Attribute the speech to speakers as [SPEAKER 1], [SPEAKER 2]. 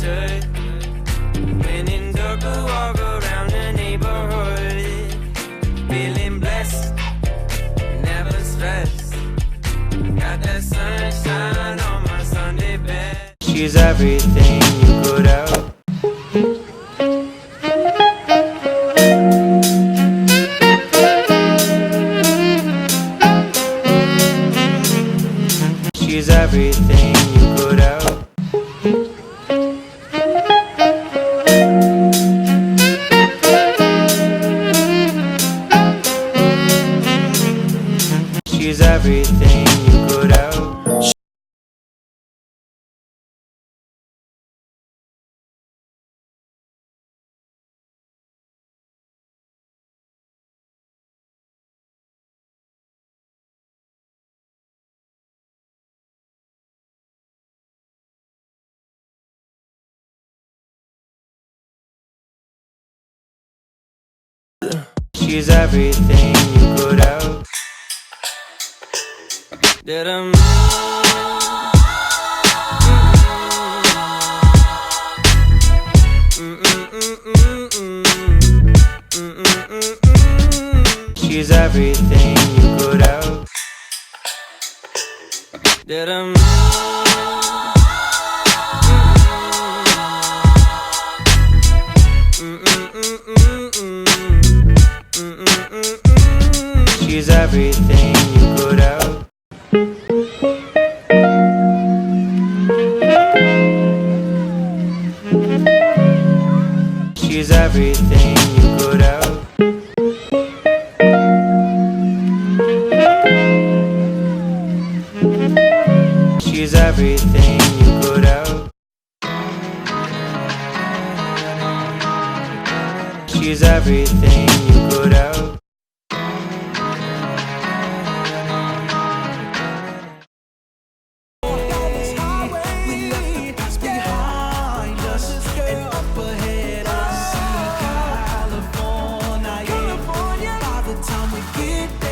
[SPEAKER 1] should. When in dark, walk around the neighborhood, feeling blessed, never stressed. Got that sunshine on my Sunday bed. She's everything you could have. She's everything you could have. She's everything you could have. She's everything you could have. Did She's everything you could have. Did She's everything you could have. She's everything you could have. She's everything you could have. She's everything you could have.
[SPEAKER 2] California. By the time we get